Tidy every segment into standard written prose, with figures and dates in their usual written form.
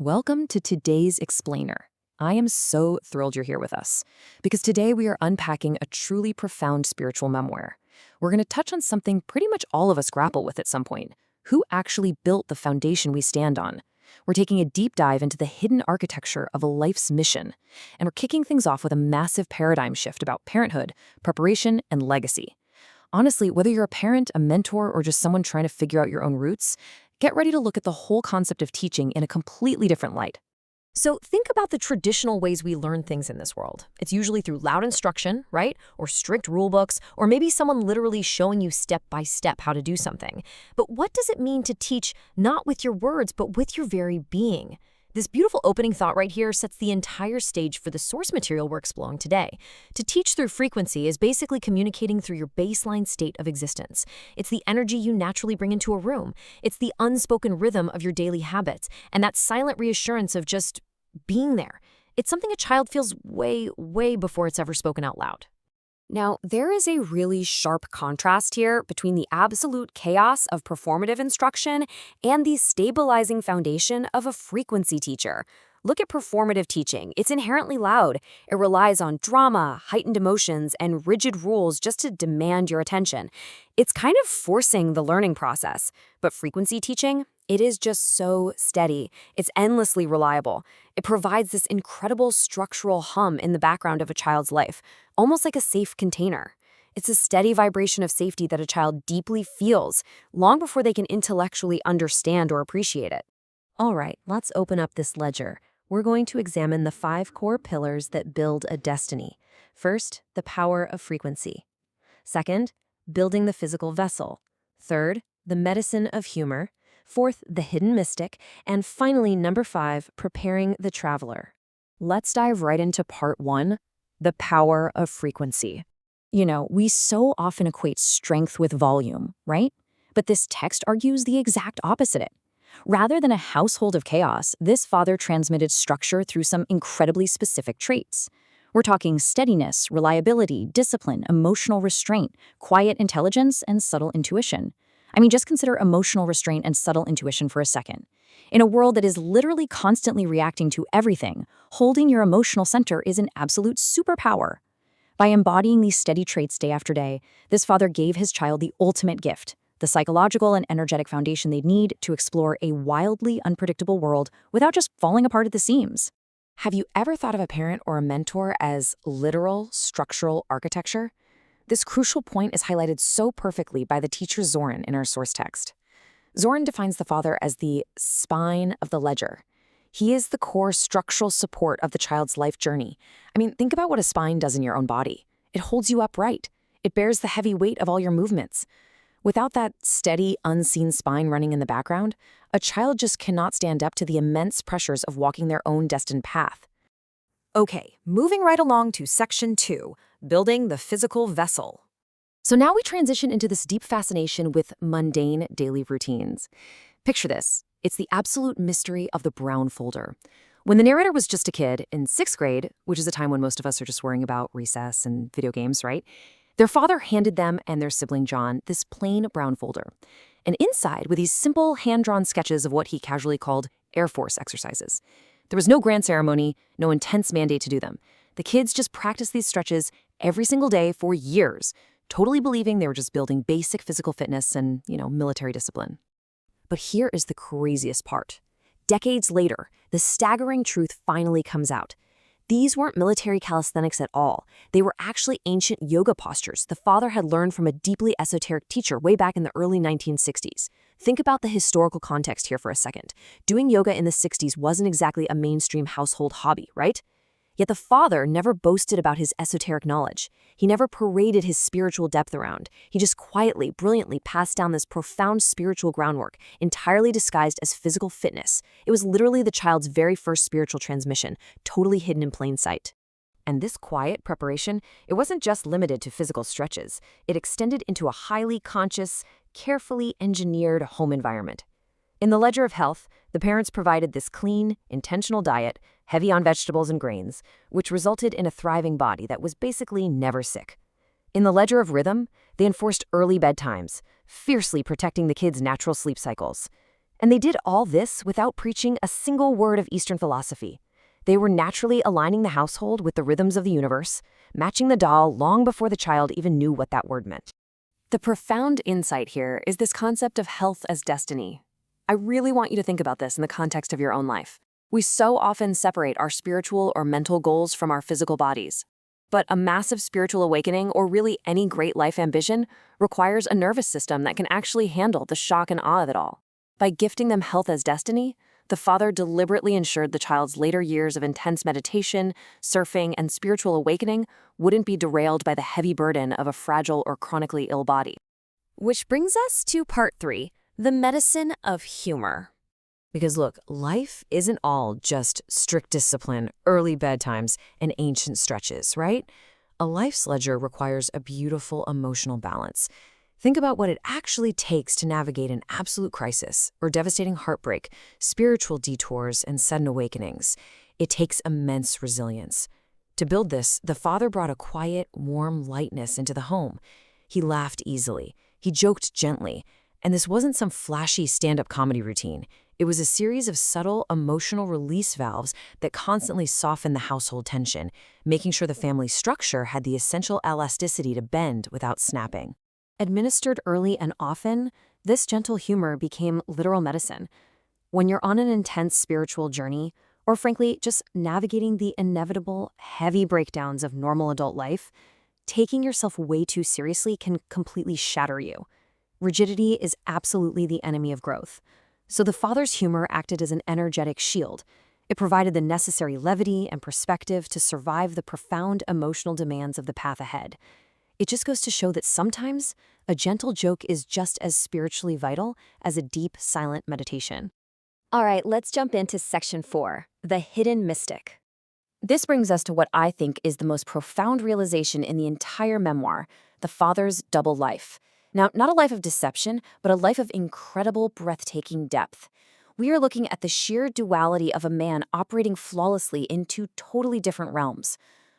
Welcome to today's Explainer. I am so thrilled you're here with us because today we are unpacking a truly profound spiritual memoir. We're going to touch on something pretty much all of us grapple with at some point. Who actually built the foundation we stand on? We're taking a deep dive into the hidden architecture of a life's mission, and we're kicking things off with a massive paradigm shift about parenthood, preparation, and legacy. Honestly, whether you're a parent, a mentor, or just someone trying to figure out your own roots, get ready to look at the whole concept of teaching in a completely different light. So think about the traditional ways we learn things in this world. It's usually through loud instruction, right? Or strict rule books, or maybe someone literally showing you step by step how to do something. But what does it mean to teach not with your words, but with your very being? This beautiful opening thought right here sets the entire stage for the source material we're exploring today. To teach through frequency is basically communicating through your baseline state of existence. It's the energy you naturally bring into a room. It's the unspoken rhythm of your daily habits, and that silent reassurance of just being there. It's something a child feels way before it's ever spoken out loud. Now, there is a really sharp contrast here between the absolute chaos of performative instruction and the stabilizing foundation of a frequency teacher. Look at performative teaching. It's inherently loud. It relies on drama, heightened emotions, and rigid rules just to demand your attention. It's kind of forcing the learning process. But frequency teaching, it is just so steady. It's endlessly reliable. It provides this incredible structural hum in the background of a child's life, almost like a safe container. It's a steady vibration of safety that a child deeply feels, long before they can intellectually understand or appreciate it. All right, let's open up this ledger. We're going to examine the 5 core pillars that build a destiny. First, the power of frequency. Second, building the physical vessel. Third, the medicine of humor. Fourth, the hidden mystic. And finally, number 5, preparing the traveler. Let's dive right into part 1, the power of frequency. You know, we so often equate strength with volume, right? But this text argues the exact opposite. Rather than a household of chaos, this father transmitted structure through some incredibly specific traits. We're talking steadiness, reliability, discipline, emotional restraint, quiet intelligence, and subtle intuition. I mean, just consider emotional restraint and subtle intuition for a second. In a world that is literally constantly reacting to everything, holding your emotional center is an absolute superpower. By embodying these steady traits day after day, this father gave his child the ultimate gift, the psychological and energetic foundation they'd need to explore a wildly unpredictable world without just falling apart at the seams. Have you ever thought of a parent or a mentor as literal structural architecture? This crucial point is highlighted so perfectly by the teacher Zoran in our source text. Zoran defines the father as the spine of the ledger. He is the core structural support of the child's life journey. I mean, think about what a spine does in your own body. It holds you upright. It bears the heavy weight of all your movements. Without that steady, unseen spine running in the background, a child just cannot stand up to the immense pressures of walking their own destined path. Okay, moving right along to section 2, building the physical vessel. So now we transition into this deep fascination with mundane daily routines. Picture this. It's the absolute mystery of the brown folder. When the narrator was just a kid in 6th grade, which is a time when most of us are just worrying about recess and video games, right? Their father handed them and their sibling John this plain brown folder. And inside were these simple hand-drawn sketches of what he casually called Air Force exercises. There was no grand ceremony, no intense mandate to do them. The kids just practiced these stretches every single day for years, totally believing they were just building basic physical fitness and, military discipline. But here is the craziest part. Decades later, the staggering truth finally comes out. These weren't military calisthenics at all. They were actually ancient yoga postures the father had learned from a deeply esoteric teacher way back in the early 1960s. Think about the historical context here for a second. Doing yoga in the 60s wasn't exactly a mainstream household hobby, right? Yet the father never boasted about his esoteric knowledge. He never paraded his spiritual depth around. He just quietly, brilliantly passed down this profound spiritual groundwork, entirely disguised as physical fitness. It was literally the child's very first spiritual transmission, totally hidden in plain sight. And this quiet preparation, it wasn't just limited to physical stretches. It extended into a highly conscious, carefully engineered home environment. In the Ledger of Health, the parents provided this clean, intentional diet, heavy on vegetables and grains, which resulted in a thriving body that was basically never sick. In the Ledger of Rhythm, they enforced early bedtimes, fiercely protecting the kids' natural sleep cycles. And they did all this without preaching a single word of Eastern philosophy. They were naturally aligning the household with the rhythms of the universe, matching the doll long before the child even knew what that word meant. The profound insight here is this concept of health as destiny. I really want you to think about this in the context of your own life. We so often separate our spiritual or mental goals from our physical bodies. But a massive spiritual awakening, or really any great life ambition, requires a nervous system that can actually handle the shock and awe of it all. By gifting them health as destiny, the father deliberately ensured the child's later years of intense meditation, surfing, and spiritual awakening wouldn't be derailed by the heavy burden of a fragile or chronically ill body. Which brings us to part 3, the medicine of humor. Because look, life isn't all just strict discipline, early bedtimes, and ancient stretches, right? A life's ledger requires a beautiful emotional balance. Think about what it actually takes to navigate an absolute crisis or devastating heartbreak, spiritual detours, and sudden awakenings. It takes immense resilience. To build this, the father brought a quiet, warm lightness into the home. He laughed easily. He joked gently. And this wasn't some flashy stand-up comedy routine. It was a series of subtle emotional release valves that constantly softened the household tension, making sure the family structure had the essential elasticity to bend without snapping. Administered early and often, this gentle humor became literal medicine. When you're on an intense spiritual journey, or frankly, just navigating the inevitable, heavy breakdowns of normal adult life, taking yourself way too seriously can completely shatter you. Rigidity is absolutely the enemy of growth. So the father's humor acted as an energetic shield. It provided the necessary levity and perspective to survive the profound emotional demands of the path ahead. It just goes to show that sometimes a gentle joke is just as spiritually vital as a deep, silent meditation. All right, let's jump into section 4, the hidden mystic. This brings us to what I think is the most profound realization in the entire memoir, the father's double life. Now, not a life of deception, but a life of incredible, breathtaking depth. We are looking at the sheer duality of a man operating flawlessly in two totally different realms.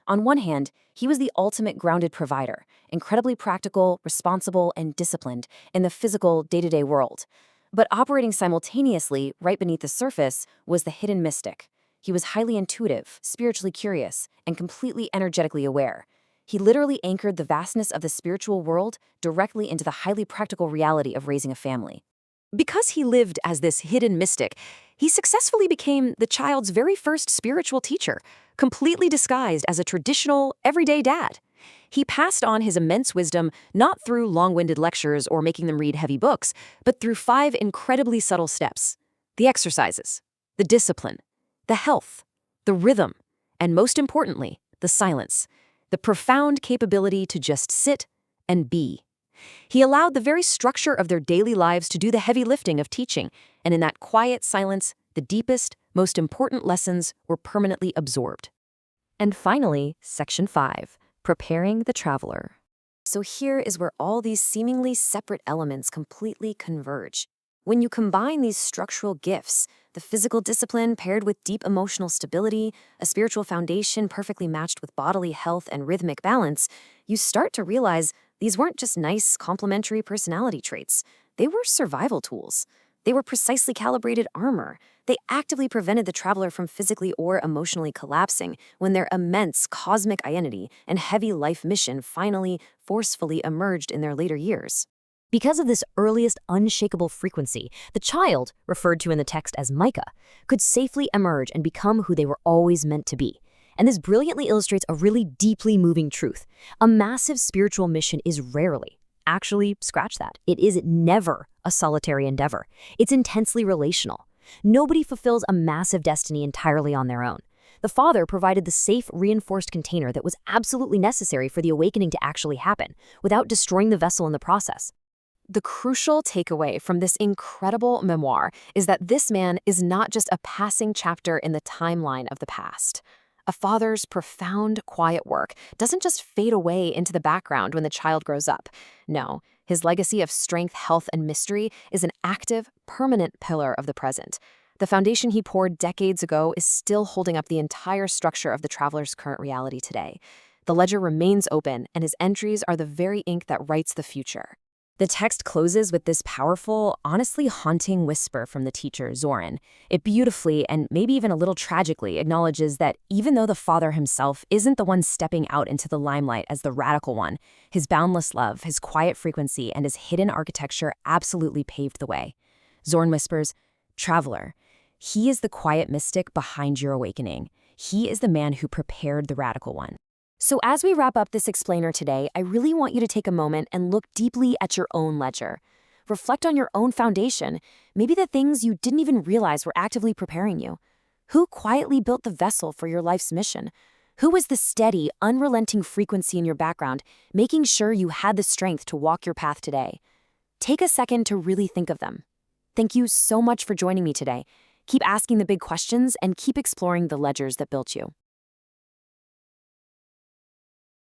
On one hand, he was the ultimate grounded provider, incredibly practical, responsible, and disciplined in the physical, day-to-day world. But operating simultaneously, right beneath the surface, was the hidden mystic. He was highly intuitive, spiritually curious, and completely energetically aware. He literally anchored the vastness of the spiritual world directly into the highly practical reality of raising a family. Because he lived as this hidden mystic, he successfully became the child's very first spiritual teacher, completely disguised as a traditional, everyday dad. He passed on his immense wisdom not through long-winded lectures or making them read heavy books, but through 5 incredibly subtle steps: the exercises, the discipline, the health, the rhythm, and most importantly, the silence, the profound capability to just sit and be. He allowed the very structure of their daily lives to do the heavy lifting of teaching, and in that quiet silence, the deepest, most important lessons were permanently absorbed. And finally, section 5, preparing the traveler. So here is where all these seemingly separate elements completely converge. When you combine these structural gifts, the physical discipline paired with deep emotional stability, a spiritual foundation perfectly matched with bodily health and rhythmic balance, you start to realize these weren't just nice, complementary personality traits. They were survival tools. They were precisely calibrated armor. They actively prevented the traveler from physically or emotionally collapsing when their immense cosmic identity and heavy life mission finally, forcefully emerged in their later years. Because of this earliest unshakable frequency, the child, referred to in the text as Micah, could safely emerge and become who they were always meant to be. And this brilliantly illustrates a really deeply moving truth. A massive spiritual mission is rarely, actually, scratch that, it is never a solitary endeavor. It's intensely relational. Nobody fulfills a massive destiny entirely on their own. The father provided the safe, reinforced container that was absolutely necessary for the awakening to actually happen, without destroying the vessel in the process. The crucial takeaway from this incredible memoir is that this man is not just a passing chapter in the timeline of the past. A father's profound, quiet work doesn't just fade away into the background when the child grows up. No, his legacy of strength, health, and mystery is an active, permanent pillar of the present. The foundation he poured decades ago is still holding up the entire structure of the traveler's current reality today. The ledger remains open, and his entries are the very ink that writes the future. The text closes with this powerful, honestly haunting whisper from the teacher, Zoran. It beautifully, and maybe even a little tragically, acknowledges that even though the father himself isn't the one stepping out into the limelight as the radical one, his boundless love, his quiet frequency, and his hidden architecture absolutely paved the way. Zoran whispers, "Traveler, he is the quiet mystic behind your awakening. He is the man who prepared the radical one." So as we wrap up this explainer today, I really want you to take a moment and look deeply at your own ledger. Reflect on your own foundation, maybe the things you didn't even realize were actively preparing you. Who quietly built the vessel for your life's mission? Who was the steady, unrelenting frequency in your background, making sure you had the strength to walk your path today? Take a second to really think of them. Thank you so much for joining me today. Keep asking the big questions and keep exploring the ledgers that built you.